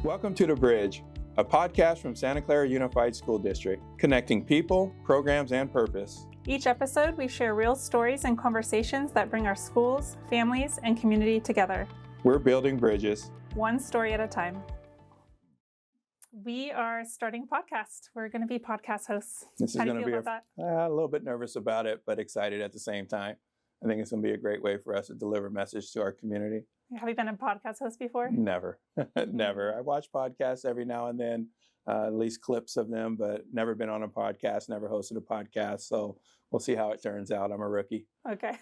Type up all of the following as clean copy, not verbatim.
Welcome to The Bridge, a podcast from Santa Clara Unified School District, connecting people, programs, and purpose. Each episode, we share real stories and conversations that bring our schools, families, and community together. We're building bridges. One story at a time. We are starting a podcast. We're going to be podcast hosts. How do you feel about that? A little bit nervous about it, but excited at the same time. I think it's going to be a great way for us to deliver a message to our community. Have you been a podcast host before? Never. Never. I watch podcasts every now and then, at least clips of them, but never been on a podcast, never hosted a podcast. So we'll see how it turns out. I'm a rookie. Okay.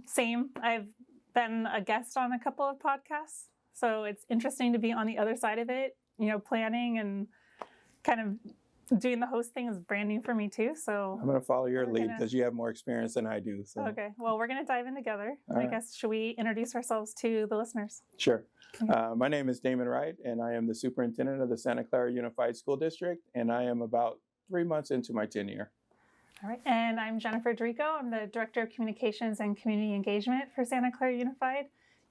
Same. I've been a guest on a couple of podcasts. So it's interesting to be on the other side of it, planning and kind of doing the host thing is brand new for me too. So I'm going to follow your lead because you have more experience than I do. So. Okay. Well, we're going to dive in together. All right. Guess, should we introduce ourselves to the listeners? Sure. My name is Damon Wright, and I am the Superintendent of the Santa Clara Unified School District, and I am about 3 months into my tenure. All right. And I'm Jennifer Dorico. I'm the Director of Communications and Community Engagement for Santa Clara Unified,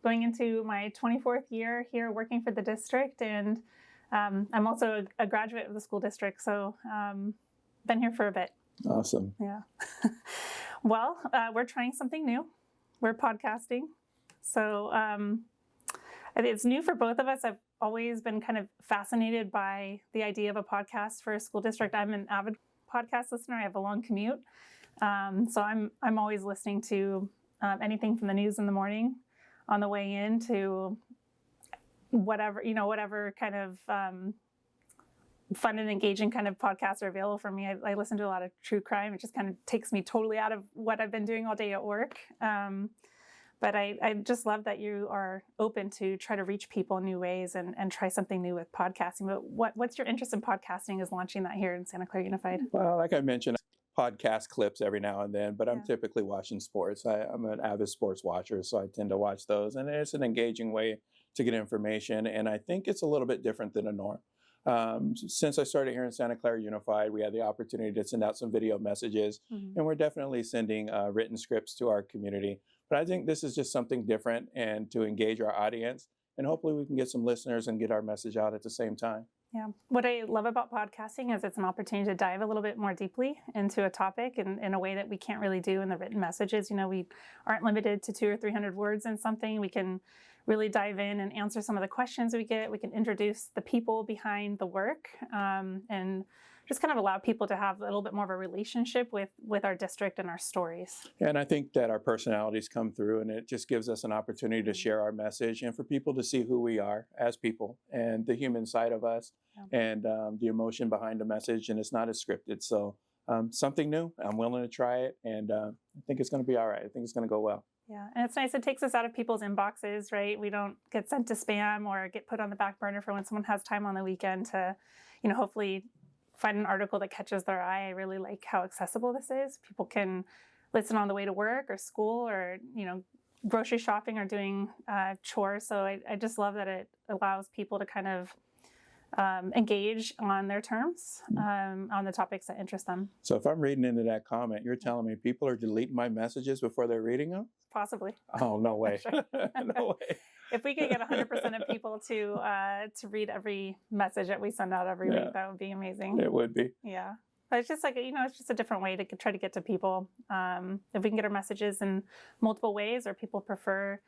going into my 24th year here working for the district, and I'm also a graduate of the school district, so been here for a bit. Awesome. Yeah. Well, we're trying something new. We're podcasting. So I think it's new for both of us. I've always been kind of fascinated by the idea of a podcast for a school district. I'm an avid podcast listener. I have a long commute. So I'm always listening to anything from the news in the morning on the way in to whatever kind of fun and engaging kind of podcasts are available for me. I listen to a lot of true crime. It just kind of takes me totally out of what I've been doing all day at work. But I just love that you are open to try to reach people in new ways and try something new with podcasting. But what's your interest in podcasting is launching that here in Santa Clara Unified? Well, like I mentioned, podcast clips every now and then, but I'm typically watching sports. I'm an avid sports watcher, so I tend to watch those. And it's an engaging way to get information. And I think it's a little bit different than a norm. Since I started here in Santa Clara Unified, we had the opportunity to send out some video messages, and we're definitely sending written scripts to our community. But I think this is just something different and to engage our audience, and hopefully we can get some listeners and get our message out at the same time. Yeah. What I love about podcasting is it's an opportunity to dive a little bit more deeply into a topic in a way that we can't really do in the written messages. We aren't limited to 200 or 300 words in something. We can really dive in and answer some of the questions we get. We can introduce the people behind the work and just kind of allow people to have a little bit more of a relationship with our district and our stories. And I think that our personalities come through, and it just gives us an opportunity to share our message and for people to see who we are as people and the human side of us and the emotion behind the message. And it's not as scripted. So something new. I'm willing to try it, and I think it's going to be all right. I think it's going to go well. Yeah, and it's nice. It takes us out of people's inboxes, right? We don't get sent to spam or get put on the back burner for when someone has time on the weekend to, hopefully find an article that catches their eye. I really like how accessible this is. People can listen on the way to work or school or, grocery shopping or doing chores. So I just love that it allows people to kind of engage on their terms on the topics that interest them. So if I'm reading into that comment, you're telling me people are deleting my messages before they're reading them? Possibly. Oh, no way. Sure. No way. If we could get 100% of people to read every message that we send out every week, that would be amazing. It would be. Yeah. But it's just like, it's just a different way to try to get to people. If we can get our messages in multiple ways, or people prefer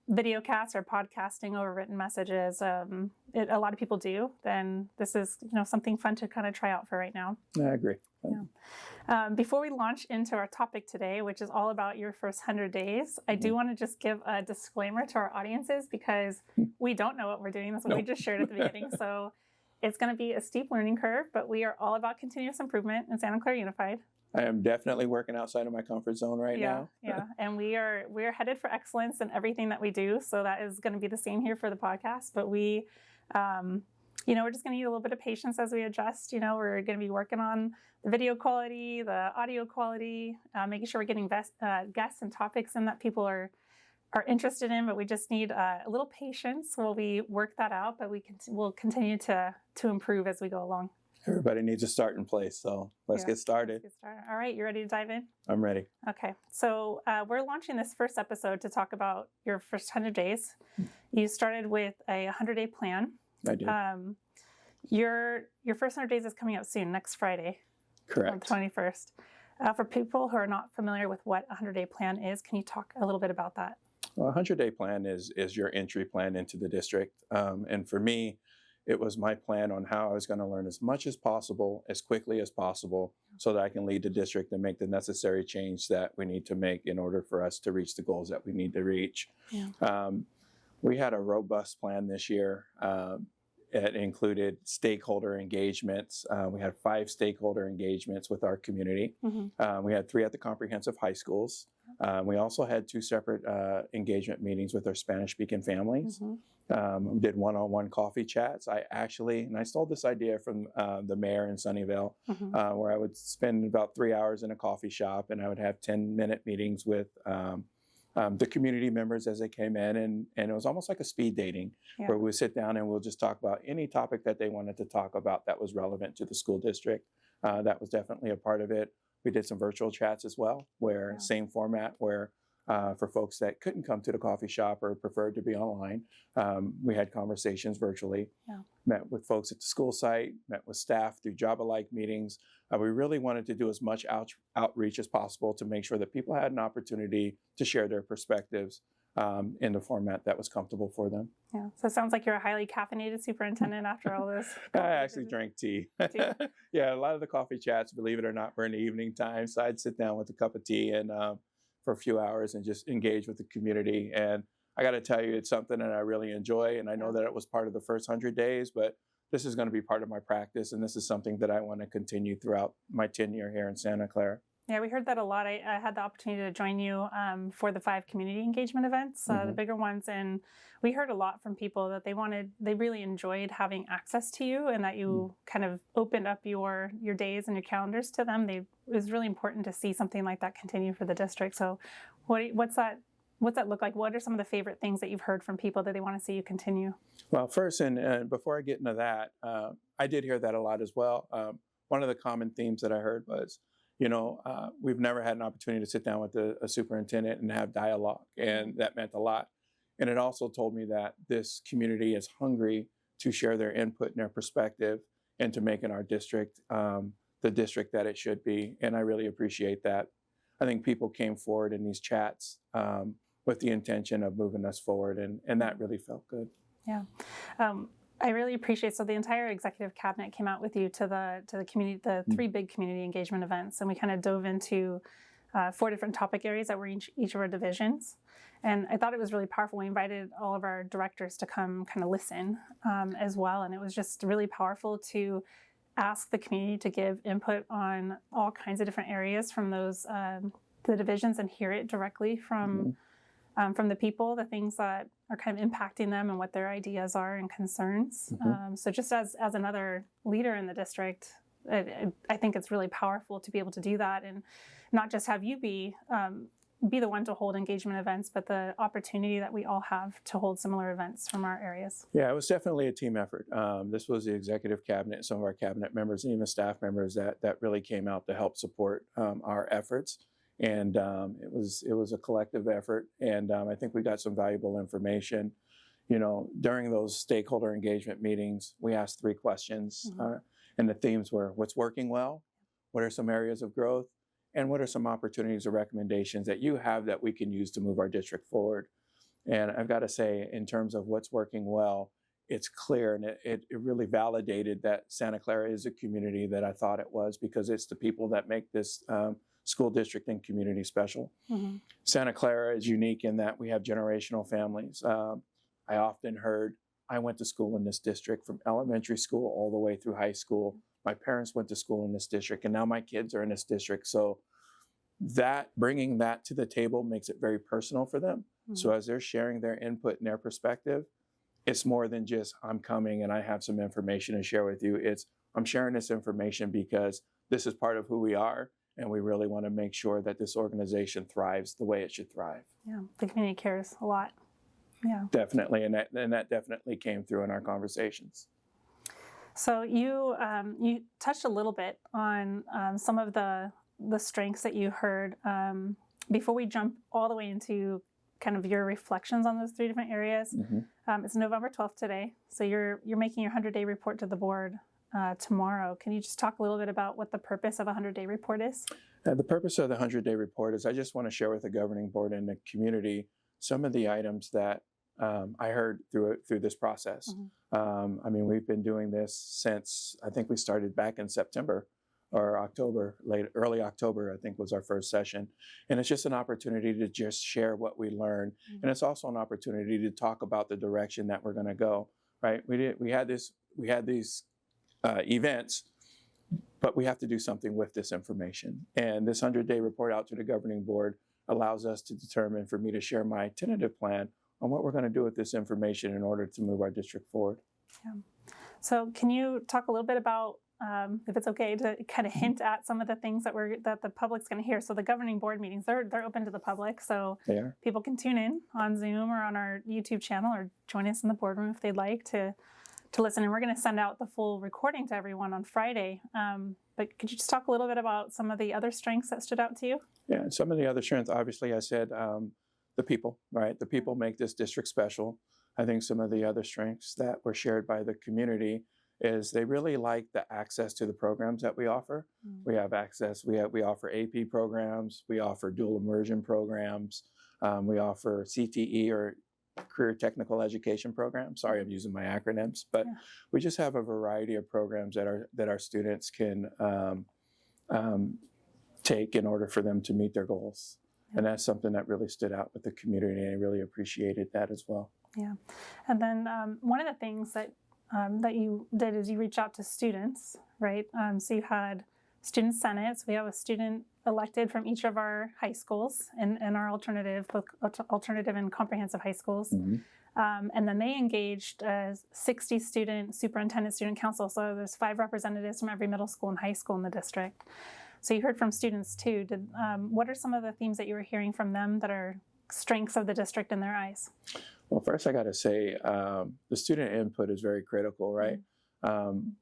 video casts or podcasting over written messages, a lot of people do, then this is something fun to kind of try out for right now. I agree. Yeah. Before we launch into our topic today, which is all about your first 100 days, I do want to just give a disclaimer to our audiences because we don't know what we're doing. That's what we just shared at the beginning. So it's going to be a steep learning curve, but we are all about continuous improvement in Santa Clara Unified. I am definitely working outside of my comfort zone right now. Yeah, and we're headed for excellence in everything that we do. So that is going to be the same here for the podcast. But we, we're just going to need a little bit of patience as we adjust. We're going to be working on the video quality, the audio quality, making sure we're getting guests and topics in that people are interested in. But we just need a little patience while we work that out. But we'll continue to improve as we go along. Everybody needs a starting place, so let's get started. Let's get started. All right, you ready to dive in? I'm ready. Okay, so we're launching this first episode to talk about your first 100 days. You started with a 100-day plan. I did. Your first 100 days is coming up soon, next Friday. Correct. On the 21st. For people who are not familiar with what a 100-day plan is, can you talk a little bit about that? Well, a 100-day plan is your entry plan into the district. And for me, it was my plan on how I was going to learn as much as possible, as quickly as possible, so that I can lead the district and make the necessary change that we need to make in order for us to reach the goals that we need to reach. Yeah. We had a robust plan this year. It included stakeholder engagements. We had 5 stakeholder engagements with our community. Mm-hmm. We had 3 at the comprehensive high schools. We also had 2 separate engagement meetings with our Spanish-speaking families. Mm-hmm. We did one-on-one coffee chats. I stole this idea from the mayor in Sunnyvale, mm-hmm. Where I would spend about 3 hours in a coffee shop, and I would have 10-minute meetings with the community members as they came in, and it was almost like a speed dating, yeah. Where we would sit down and we'll just talk about any topic that they wanted to talk about that was relevant to the school district. That was definitely a part of it. We did some virtual chats as well, where yeah. Same format, where for folks that couldn't come to the coffee shop or preferred to be online, we had conversations virtually. Yeah. Met with folks at the school site, met with staff through job-alike meetings. We really wanted to do as much outreach as possible to make sure that people had an opportunity to share their perspectives in the format that was comfortable for them. Yeah, so it sounds like you're a highly caffeinated superintendent after all this. I actually drank tea. Yeah, a lot of the coffee chats, believe it or not, were in the evening time. So I'd sit down with a cup of tea and for a few hours and just engage with the community. And I got to tell you, it's something that I really enjoy. And I know that it was part of the first 100 days, but this is going to be part of my practice. And this is something that I want to continue throughout my tenure here in Santa Clara. Yeah, we heard that a lot. I had the opportunity to join you for the 5 community engagement events, mm-hmm. The bigger ones. And we heard a lot from people that they really enjoyed having access to you, and that you kind of opened up your days and your calendars to them. It was really important to see something like that continue for the district. So what's that look like? What are some of the favorite things that you've heard from people that they want to see you continue? Well, first, and before I get into that, I did hear that a lot as well. One of the common themes that I heard was, we've never had an opportunity to sit down with a superintendent and have dialogue, and that meant a lot. And it also told me that this community is hungry to share their input and their perspective and to making our district the district that it should be. And I really appreciate that. I think people came forward in these chats with the intention of moving us forward, and that really felt good. Yeah. I really appreciate, so the entire executive cabinet came out with you to the community, the 3 big community engagement events, and we kind of dove into 4 different topic areas that were in each of our divisions. And I thought it was really powerful. We invited all of our directors to come kind of listen as well, and it was just really powerful to ask the community to give input on all kinds of different areas from those the divisions, and hear it directly from the people, the things that are kind of impacting them and what their ideas are and concerns. Mm-hmm. So just as another leader in the district, I think it's really powerful to be able to do that, and not just have you be the one to hold engagement events, but the opportunity that we all have to hold similar events from our areas. Yeah, it was definitely a team effort. This was the executive cabinet, some of our cabinet members, and even staff members that really came out to help support our efforts. And it was a collective effort, and I think we got some valuable information. During those stakeholder engagement meetings, we asked 3 questions, mm-hmm. And the themes were: what's working well, what are some areas of growth, and what are some opportunities or recommendations that you have that we can use to move our district forward. And I've got to say, in terms of what's working well, it's clear, and it really validated that Santa Clara is a community that I thought it was, because it's the people that make this school district and community special. Mm-hmm. Santa Clara is unique in that we have generational families. I often heard, I went to school in this district from elementary school all the way through high school. My parents went to school in this district, and now my kids are in this district. So bringing that to the table makes it very personal for them. Mm-hmm. So as they're sharing their input and their perspective, it's more than just, I'm coming and I have some information to share with you. It's, I'm sharing this information because this is part of who we are, and we really want to make sure that this organization thrives the way it should thrive. Yeah, the community cares a lot. Yeah, definitely, and that definitely came through in our conversations. So you touched a little bit on some of the strengths that you heard. Before we jump all the way into kind of your reflections on those three different areas, it's November 12th today. So you're making your 100-day report to the board tomorrow. Can you just talk a little bit about what the purpose of a 100-day report is? The purpose of the 100-day report is I just want to share with the governing board and the community some of the items that I heard through this process. I mean, we've been doing this since I think we started back in September or October, early October, I think was our first session. And it's just an opportunity to just share what we learned. And it's also an opportunity to talk about the direction that we're going to go, right? We had these events, but we have to do something with this information. And this 100-day report out to the governing board allows us to determine, for me to share my tentative plan on what we're going to do with this information in order to move our district forward. Yeah. So can you talk a little bit about, if it's okay, to kind of hint at some of the things that the public's going to hear? So the governing board meetings, they're open to the public, so people can tune in on Zoom or on our YouTube channel or join us in the boardroom if they'd like to listen. And we're going to send out the full recording to everyone on Friday. But could you just talk a little bit about some of the other strengths that stood out to you? Yeah, some of the other strengths, obviously, I said the people, right? The people make this district special. I think some of the other strengths that were shared by the community is they really like the access to the programs that we offer. We have access, we offer AP programs, we offer dual immersion programs, we offer CTE or career technical education programs. Sorry, I'm using my acronyms, but we just have a variety of programs that our students can take in order for them to meet their goals. And that's something that really stood out with the community, and I really appreciated that as well. Yeah, and then one of the things that you did is you reached out to students, right? So you had student senates. We have a student elected from each of our high schools and our alternative and comprehensive high schools. And then they engaged a 60 student superintendent student council. So there's 5 representatives from every middle school and high school in the district. So you heard from students too. What are some of the themes that you were hearing from them that are strengths of the district in their eyes? Well, first I got to say the student input is very critical, right?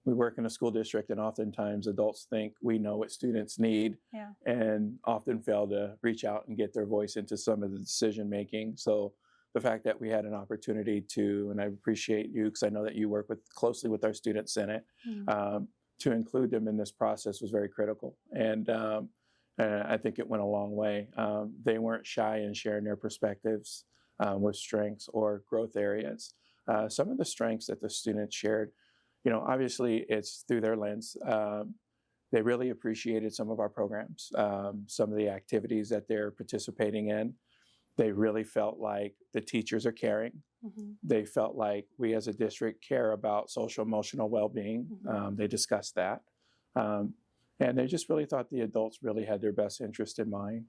We work in a school district, and oftentimes adults think we know what students need and often fail to reach out and get their voice into some of the decision making. So the fact that we had an opportunity to, and I appreciate you because I know that you work closely with our student senate, to include them in this process was very critical. And I think it went a long way. They weren't shy in sharing their perspectives with strengths or growth areas. Some of the strengths that the students shared, obviously it's through their lens. They really appreciated some of our programs, some of the activities that they're participating in. They really felt like the teachers are caring. They felt like we as a district care about social emotional well-being. They discussed that. And they just really thought the adults really had their best interest in mind.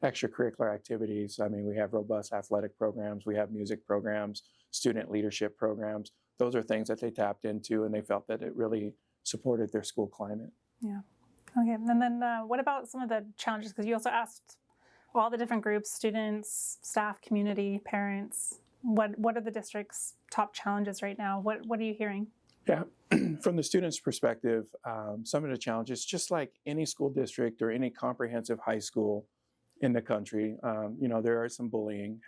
Extracurricular activities. I mean, we have robust athletic programs. We have music programs, student leadership programs. Those are things that they tapped into, and they felt that it really supported their school climate. Yeah. Okay. And then what about some of the challenges? Because you also asked all the different groups, students, staff, community, parents. What are the district's top challenges right now? What are you hearing? Yeah, from the students' perspective, some of the challenges, just like any school district or any comprehensive high school in the country, there are some bullying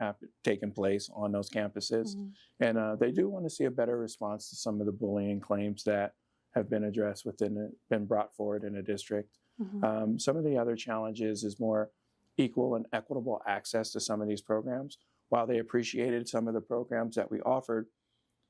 taking place on those campuses. And they do want to see a better response to some of the bullying claims that have been addressed been brought forward in a district. Some of the other challenges is more equal and equitable access to some of these programs. While they appreciated some of the programs that we offered,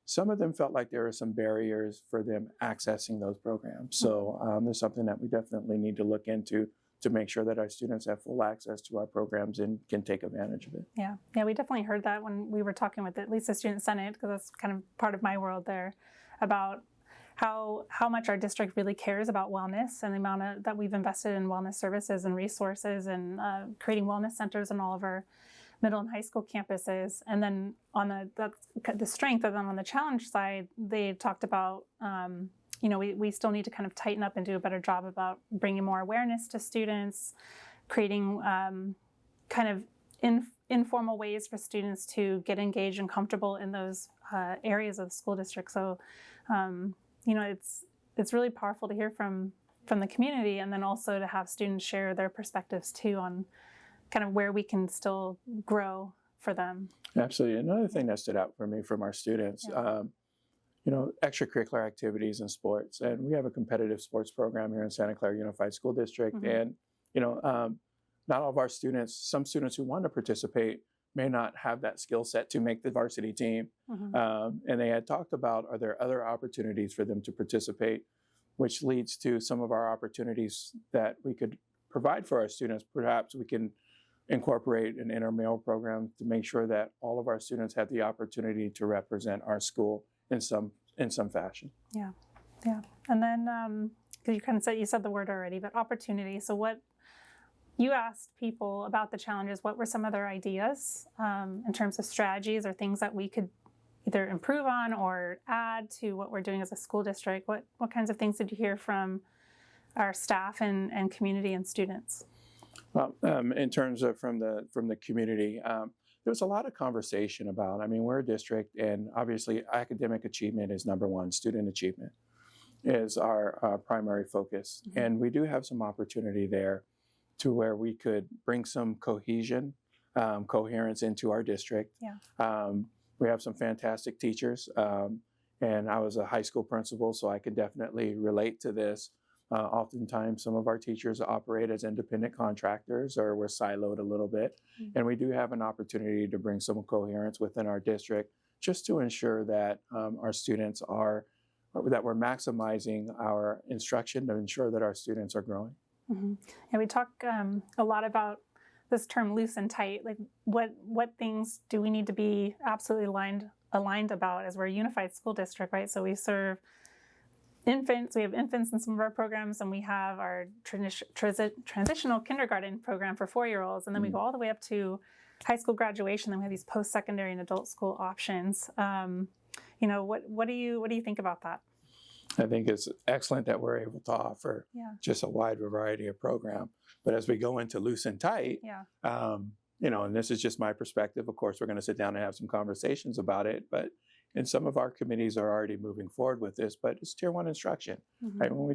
some of them felt like there were some barriers for them accessing those programs. So there's something that we definitely need to look into to make sure that our students have full access to our programs and can take advantage of it. Yeah, we definitely heard that when we were talking with at least the Student Senate, because that's kind of part of my world there, about how much our district really cares about wellness and the amount that we've invested in wellness services and resources and creating wellness centers in all of our middle and high school campuses. And then on the strength, and then on the challenge side, they talked about we still need to kind of tighten up and do a better job about bringing more awareness to students, creating kind of informal ways for students to get engaged and comfortable in those areas of the school district. So it's really powerful to hear from the community, and then also to have students share their perspectives too on kind of where we can still grow for them. Absolutely. Another thing that stood out for me from our students, extracurricular activities and sports. And we have a competitive sports program here in Santa Clara Unified School District. Mm-hmm. And, not all of our students, some students who want to participate may not have that skill set to make the varsity team. Mm-hmm. And they had talked about, are there other opportunities for them to participate, which leads to some of our opportunities that we could provide for our students. Perhaps we can incorporate an intramural program to make sure that all of our students have the opportunity to represent our school in some fashion. Yeah. And then, because you said the word already, but opportunity. So what you asked people about the challenges, what were some of their ideas in terms of strategies or things that we could either improve on or add to what we're doing as a school district? What kinds of things did you hear from our staff and community and students? Well, in terms of from the community, there was a lot of conversation about, we're a district, and obviously academic achievement is number one. Student achievement is our primary focus. Mm-hmm. And we do have some opportunity there to where we could bring some coherence into our district. Yeah. We have some fantastic teachers, and I was a high school principal, so I can definitely relate to this. Oftentimes, some of our teachers operate as independent contractors, or we're siloed a little bit. Mm-hmm. And we do have an opportunity to bring some coherence within our district, just to ensure that our students that we're maximizing our instruction to ensure that our students are growing. Mm-hmm. And we talk a lot about this term loose and tight. Like what things do we need to be absolutely aligned about as we're a unified school district, right? So we serve infants. We have infants in some of our programs, and we have our transitional kindergarten program for 4-year-olds, and then we go all the way up to high school graduation. Then we have these post-secondary and adult school options. What do you think about that? I think it's excellent that we're able to offer just a wide variety of program. But as we go into loose and tight, and this is just my perspective. Of course, we're going to sit down and have some conversations about it. But and some of our committees are already moving forward with this. But it's Tier 1 instruction, mm-hmm. right? When we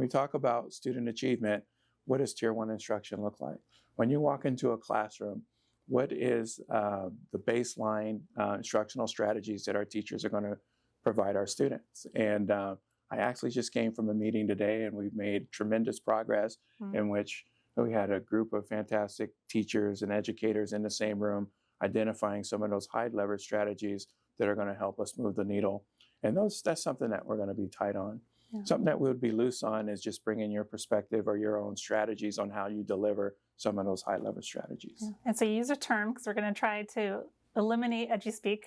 talk about student achievement, what does Tier 1 instruction look like? When you walk into a classroom, what is the baseline instructional strategies that our teachers are going to provide our students? And I actually just came from a meeting today, and we've made tremendous progress in which we had a group of fantastic teachers and educators in the same room identifying some of those high leverage strategies that are going to help us move the needle. And that's something that we're going to be tight on. Yeah. Something that we would be loose on is just bringing your perspective or your own strategies on how you deliver some of those high leverage strategies. Yeah. And so you use a term, because we're going to try to eliminate edgy speak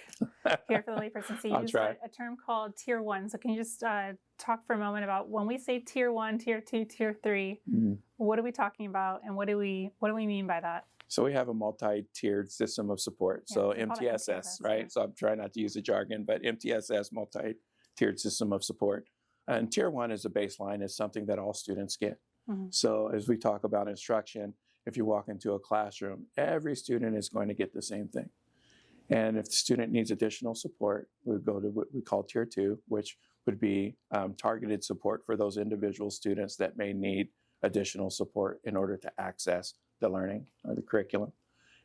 here for the layperson. So you use a term called Tier 1. So can you just talk for a moment about when we say Tier 1, Tier 2, Tier 3, mm-hmm. what are we talking about, and what do we mean by that? So we have a multi-tiered system of support. Yeah, so MTSS, right? Yeah. So I'm trying not to use the jargon, but MTSS, multi-tiered system of support. And Tier 1 is a baseline, is something that all students get. Mm-hmm. So as we talk about instruction, if you walk into a classroom, every student is going to get the same thing. And if the student needs additional support, we go to what we call Tier 2, which would be targeted support for those individual students that may need additional support in order to access the learning or the curriculum.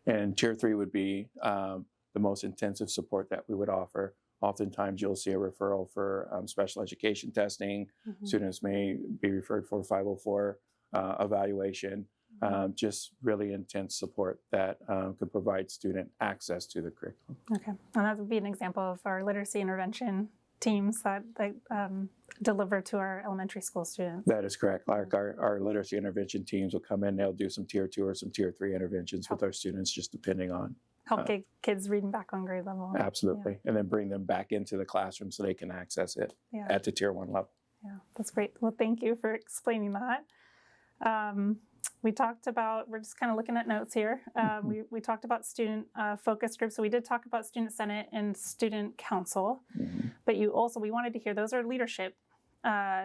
And Tier 3 would be the most intensive support that we would offer. Oftentimes you'll see a referral for special education testing. Mm-hmm. Students may be referred for 504 evaluation. Just really intense support that could provide student access to the curriculum. Okay, and that would be an example of our literacy intervention teams that deliver to our elementary school students. That is correct. Like our literacy intervention teams will come in, they'll do some Tier 2 or some Tier 3 interventions with our students, just depending on. Help get kids reading back on grade level. Absolutely, and then bring them back into the classroom so they can access it at the Tier 1 level. Yeah, that's great. Well, thank you for explaining that. We talked about, we're just kind of looking at notes here. We talked about student focus groups. So we did talk about student senate and student council, but we wanted to hear, those are leadership,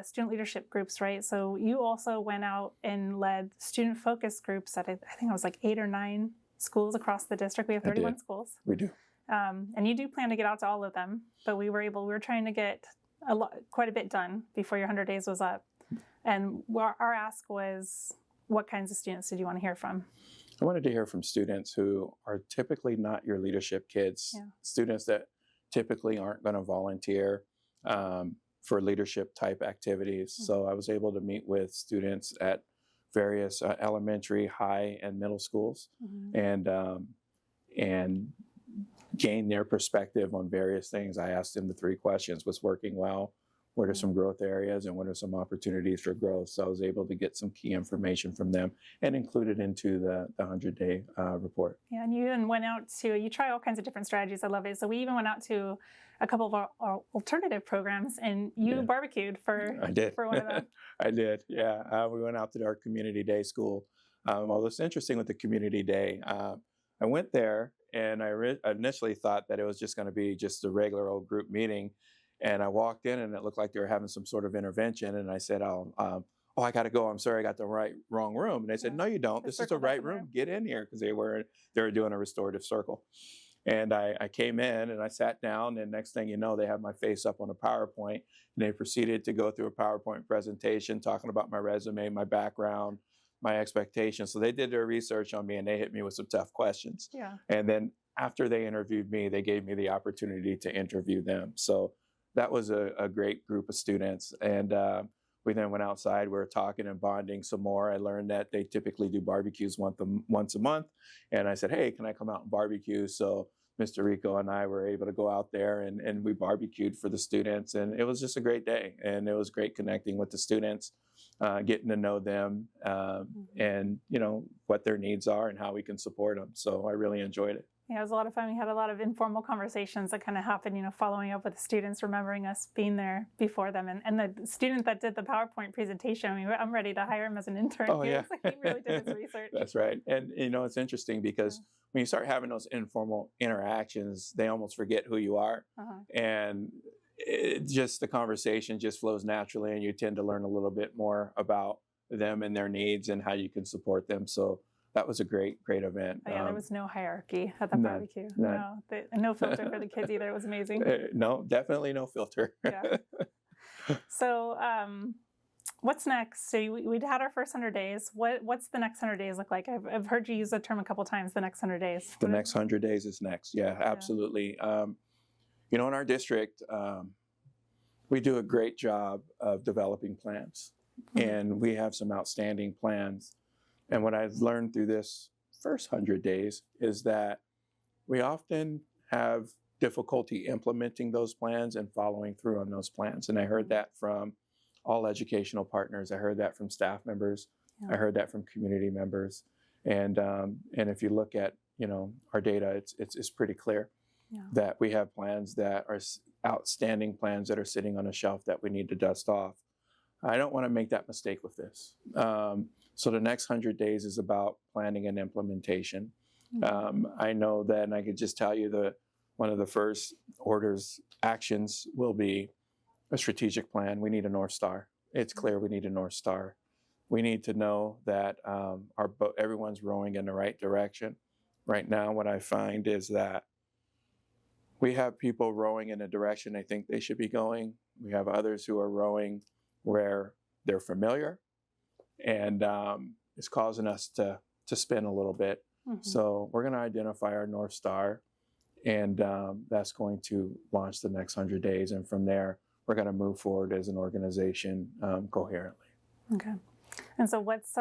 student leadership groups, right? So you also went out and led student focus groups at, I think it was like 8 or 9 schools across the district. We have 31 schools. We do. And you do plan to get out to all of them, but we were trying to get quite a bit done before your 100 days was up. And our ask was, what kinds of students did you want to hear from? I wanted to hear from students who are typically not your leadership kids, students that typically aren't going to volunteer for leadership type activities. So I was able to meet with students at various elementary, high, and middle schools, and gain their perspective on various things. I asked them the 3 questions: what's working well, what are some growth areas, and what are some opportunities for growth? So I was able to get some key information from them and include it into the 100-day report. Yeah, and you even went out you try all kinds of different strategies. I love it. So we even went out to a couple of our alternative programs, and you barbecued for one of them. I did, yeah. We went out to our community day school. Well, it's interesting with the community day. I went there, and I initially thought that it was just going to be just a regular old group meeting. And I walked in, and it looked like they were having some sort of intervention. And I said, oh, I got to go. I'm sorry, I got the wrong room. And they said, no, you don't. This is the right room. Get in here, because they were doing a restorative circle. And I came in, and I sat down, and next thing you know, they have my face up on a PowerPoint, and they proceeded to go through a PowerPoint presentation talking about my resume, my background, my expectations. So they did their research on me, and they hit me with some tough questions. Yeah. And then after they interviewed me, they gave me the opportunity to interview them. So that was a great group of students. And we then went outside. We were talking and bonding some more. I learned that they typically do barbecues once a month. And I said, hey, can I come out and barbecue? So Mr. Rico and I were able to go out there, and we barbecued for the students. And it was just a great day. And it was great connecting with the students, getting to know them, and, what their needs are and how we can support them. So I really enjoyed it. Yeah, it was a lot of fun. We had a lot of informal conversations that kind of happened, following up with the students, remembering us being there before them. And the student that did the PowerPoint presentation, I'm ready to hire him as an intern. Oh, yeah. He really did his research. That's right. And, it's interesting because when you start having those informal interactions, they almost forget who you are. And just the conversation just flows naturally, and you tend to learn a little bit more about them and their needs and how you can support them. So that was a great event. Oh, yeah, there was no hierarchy at the barbecue. None. No filter for the kids either. It was amazing. No, definitely no filter. Yeah. So what's next? So we'd had our first 100 days. What's the next 100 days look like? I've heard you use the term a couple times, the next 100 days. The next 100 days is next. Yeah, absolutely. In our district, we do a great job of developing plans. And we have some outstanding plans. And what I've learned through this first 100 days is that we often have difficulty implementing those plans and following through on those plans. And I heard that from all educational partners. I heard that from staff members. I heard that from community members. And if you look at, our data, it's pretty clear that we have plans that are outstanding plans that are sitting on a shelf that we need to dust off. I don't want to make that mistake with this. So the next 100 days is about planning and implementation. I know that, and I could just tell you that one of the first actions will be a strategic plan. We need a North Star. It's clear we need a North Star. We need to know that everyone's rowing in the right direction. Right now, what I find is that we have people rowing in a direction they think they should be going. We have others who are rowing where they're familiar, and it's causing us to spin a little bit. So we're going to identify our North Star, and that's going to launch the next 100 days. And from there, we're going to move forward as an organization coherently. Okay. And so what's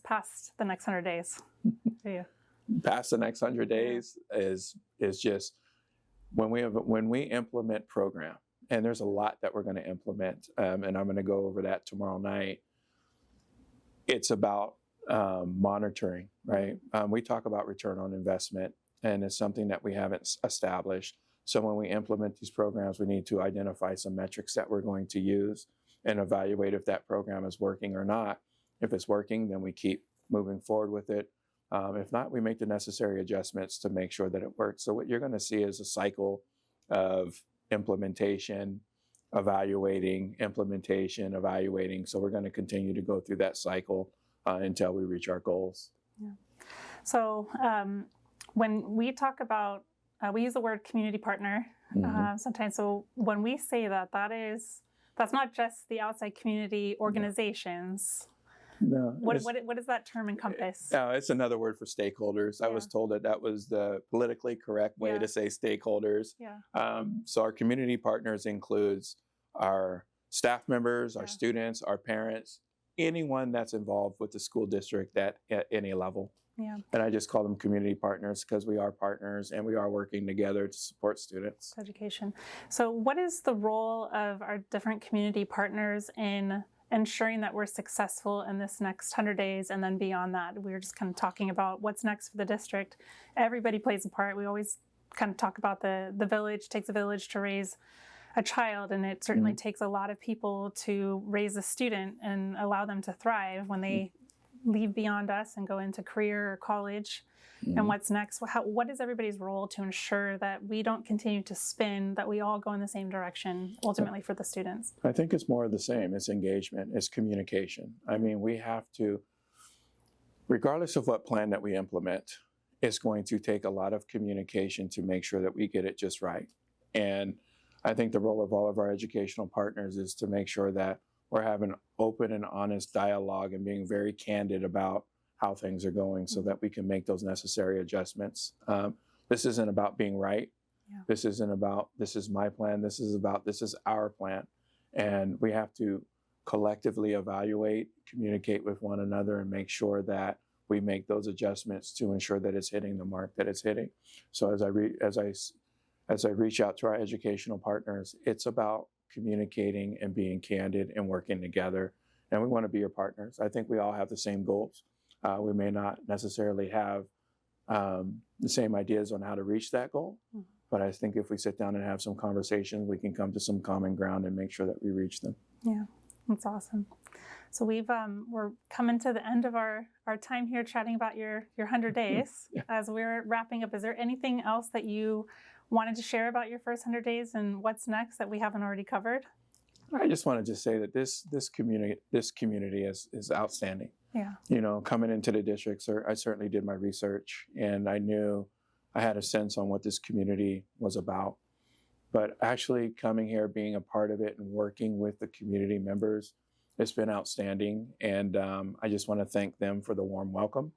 past the next 100 days for you? Past the next 100 days is just when we implement program. And there's a lot that we're going to implement, and I'm going to go over that tomorrow night. It's about monitoring, right? We talk about return on investment, and it's something that we haven't established. So when we implement these programs, we need to identify some metrics that we're going to use and evaluate if that program is working or not. If it's working, then we keep moving forward with it. If not, we make the necessary adjustments to make sure that it works. So what you're going to see is a cycle of implementation, evaluating, implementation, evaluating. So we're going to continue to go through that cycle until we reach our goals. Yeah. So when we talk about, we use the word community partner sometimes. So when we say that, that's not just the outside community organizations. No. What does that term encompass? No, it's another word for stakeholders. I was told that was the politically correct way to say stakeholders. Yeah. So our community partners includes our staff members, our students, our parents, anyone that's involved with the school district at any level. Yeah. And I just call them community partners because we are partners and we are working together to support students. Education. So what is the role of our different community partners in ensuring that we're successful in this next 100 days and then beyond that? We were just kind of talking about what's next for the district. Everybody plays a part. We always kind of talk about the village, takes a village to raise a child, and it certainly takes a lot of people to raise a student and allow them to thrive when they leave beyond us and go into career or college. And what's next? What is everybody's role to ensure that we don't continue to spin, that we all go in the same direction ultimately for the students? I think it's more of the same. It's engagement, it's communication. I mean, we have to, regardless of what plan that we implement, it's going to take a lot of communication to make sure that we get it just right. And I think the role of all of our educational partners is to make sure that we're having open and honest dialogue and being very candid about how things are going so that we can make those necessary adjustments. This isn't about being right. Yeah. This isn't about, this is my plan. This is our plan. And we have to collectively evaluate, communicate with one another, and make sure that we make those adjustments to ensure that it's hitting the mark that it's hitting. So as I reach out to our educational partners, it's about communicating and being candid and working together. And we want to be your partners. I think we all have the same goals. We may not necessarily have the same ideas on how to reach that goal, but I think if we sit down and have some conversations, we can come to some common ground and make sure that we reach them. Yeah, that's awesome. So we're coming to the end of our time here chatting about your 100 days. As we're wrapping up, is there anything else that you wanted to share about your first 100 days and what's next that we haven't already covered? I just wanted to say that this community is outstanding. Yeah. You know, coming into the district, I certainly did my research and I knew I had a sense on what this community was about. But actually coming here, being a part of it and working with the community members, it's been outstanding. And I just want to thank them for the warm welcome.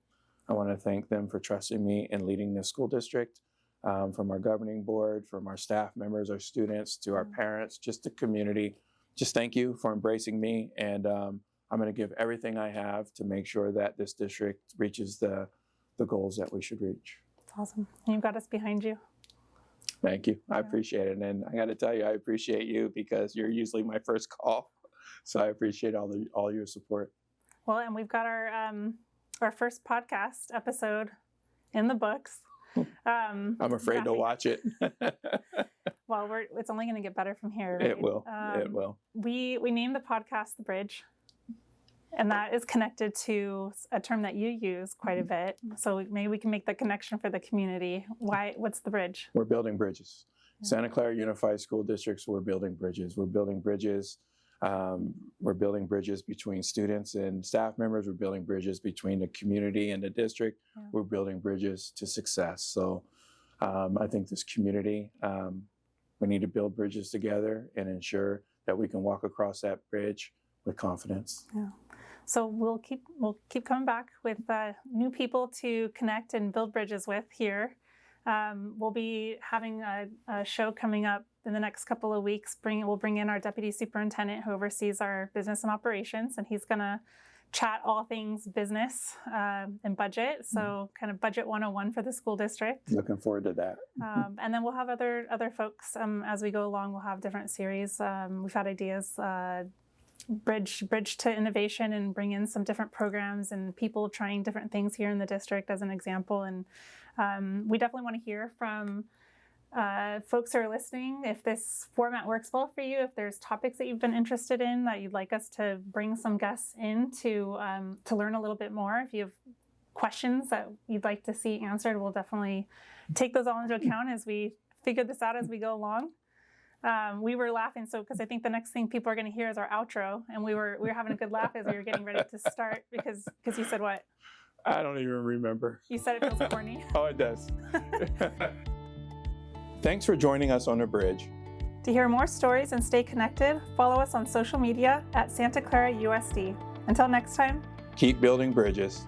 I want to thank them for trusting me in leading this school district, from our governing board, from our staff members, our students, to our parents, just the community. Just thank you for embracing me. And I'm going to give everything I have to make sure that this district reaches the goals that we should reach. That's awesome. And you've got us behind you. Thank you. I appreciate it. And I got to tell you, I appreciate you because you're usually my first call. So I appreciate all your support. Well, and we've got our first podcast episode in the books. I'm afraid to watch it. Well, it's only going to get better from here. Right? It will. It will. We named the podcast The Bridge, and that is connected to a term that you use quite a bit. So maybe we can make the connection for the community. What's the bridge? We're building bridges. Yeah. Santa Clara Unified School Districts, we're building bridges. We're building bridges. We're building bridges between students and staff members. We're building bridges between the community and the district. Yeah. We're building bridges to success. So I think this community, we need to build bridges together and ensure that we can walk across that bridge with confidence. Yeah. So we'll keep coming back with new people to connect and build bridges with here. We'll be having a show coming up in the next couple of weeks. We'll bring in our deputy superintendent who oversees our business and operations, and he's going to chat all things business and budget. So kind of budget 101 for the school district. Looking forward to that. And then we'll have other folks as we go along. We'll have different series. We've had ideas, bridge to innovation, and bring in some different programs and people trying different things here in the district as an example. And we definitely want to hear from folks who are listening, if this format works well for you, if there's topics that you've been interested in that you'd like us to bring some guests in to learn a little bit more. If you have questions that you'd like to see answered, we'll definitely take those all into account as we figure this out as we go along. We were laughing, because I think the next thing people are going to hear is our outro, and we were having a good laugh as we were getting ready to start because you said what? I don't even remember. You said it feels corny. Oh, it does. Thanks for joining us on The Bridge. To hear more stories and stay connected, follow us on social media at Santa Clara USD. Until next time, Keep building bridges.